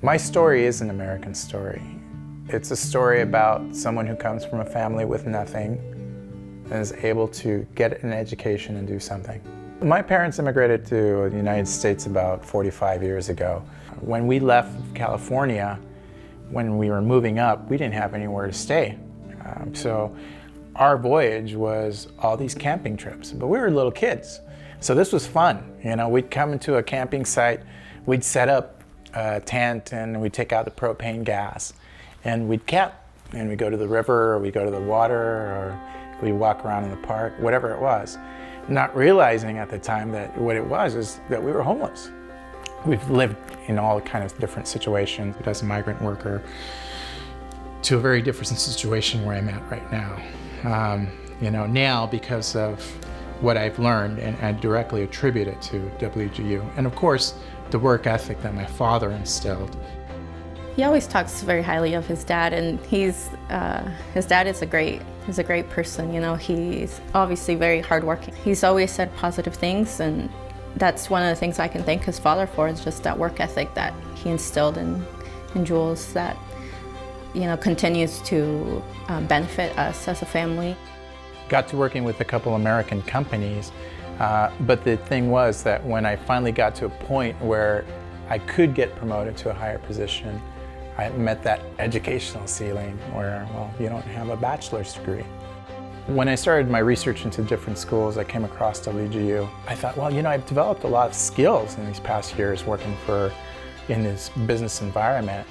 My story is an American story. It's a story about someone who comes from a family with nothing and is able to get an education and do something. My parents immigrated to the United States about 45 years ago. When we left California, when we were moving up, we didn't have anywhere to stay. So our voyage was all these camping trips, but we were little kids. So this was fun. You know, we'd come into a camping site, we'd set up a tent and we'd take out the propane gas and we'd camp. And we'd go to the river or we'd go to the water or we'd walk around in the park, whatever it was. Not realizing at the time that what it was is that we were homeless. We've lived in all kinds of different situations as a migrant worker to a very different situation where I'm at right now. You know, now because of what I've learned, and I directly attribute it to WGU. And of course, the work ethic that my father instilled. He always talks very highly of his dad, and his dad is a great person. You know, he's obviously very hardworking. He's always said positive things, and that's one of the things I can thank his father for, is just that work ethic that he instilled in Jules that, you know, continues to benefit us as a family. Got to working with a couple American companies, but the thing was that when I finally got to a point where I could get promoted to a higher position, I met that educational ceiling where, well, you don't have a bachelor's degree. When I started my research into different schools, I came across WGU. I thought, well, you know, I've developed a lot of skills in these past years working in this business environment,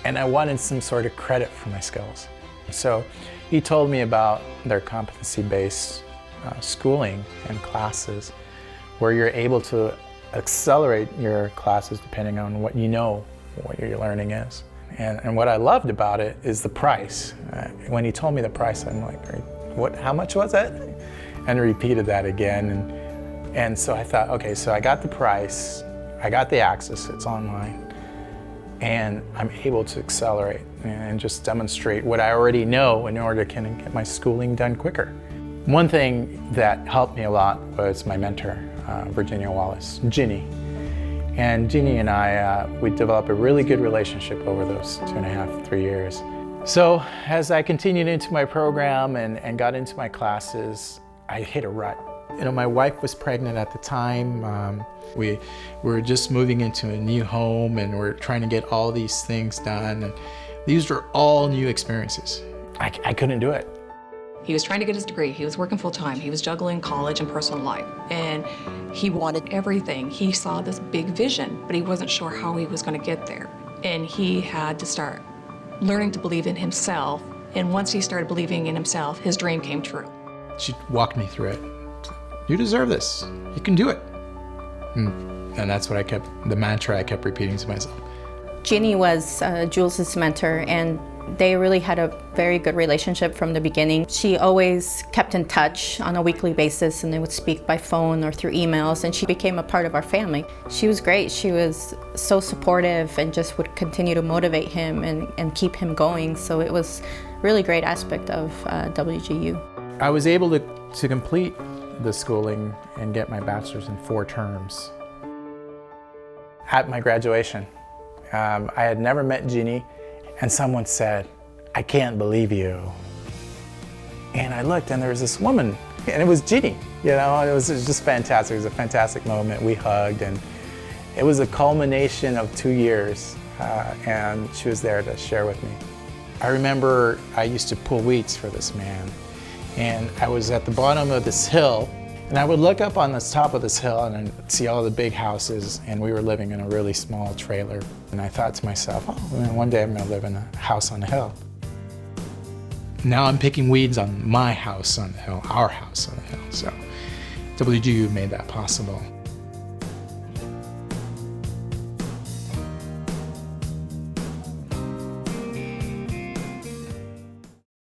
and I wanted some sort of credit for my skills. So he told me about their competency-based schooling and classes where you're able to accelerate your classes depending on what you know, what your learning is. And what I loved about it is the price. When he told me the price, I'm like, what? How much was it? And repeated that again. And so I thought, okay, so I got the price, I got the access, it's online, and I'm able to accelerate and just demonstrate what I already know in order to get my schooling done quicker. One thing that helped me a lot was my mentor, Virginia Wallace, Ginny. And Ginny and I, we developed a really good relationship over those 2.5, 3 years. So as I continued into my program and got into my classes, I hit a rut. You know, my wife was pregnant at the time. We were just moving into a new home and we're trying to get all these things done. And these were all new experiences. I couldn't do it. He was trying to get his degree. He was working full time. He was juggling college and personal life. And he wanted everything. He saw this big vision, but he wasn't sure how he was going to get there. And he had to start learning to believe in himself. And once he started believing in himself, his dream came true. She walked me through it. You deserve this. You can do it. And that's what the mantra I kept repeating to myself. Ginny was Jules's mentor, and they really had a very good relationship from the beginning. She always kept in touch on a weekly basis, and they would speak by phone or through emails, and she became a part of our family. She was great. She was so supportive and just would continue to motivate him and keep him going. So it was a really great aspect of WGU. I was able to complete the schooling and get my bachelor's in 4 terms. At my graduation, I had never met Ginny, and someone said, "I can't believe you." And I looked and there was this woman, and it was Ginny. You know, it was just fantastic. It was a fantastic moment. We hugged, and it was a culmination of 2 years, and she was there to share with me. I remember I used to pull weeds for this man, and I was at the bottom of this hill, and I would look up on the top of this hill and I'd see all the big houses, and we were living in a really small trailer. And I thought to myself, oh, one day I'm gonna live in a house on a hill. Now I'm picking weeds on my house on the hill, our house on the hill. So WGU made that possible.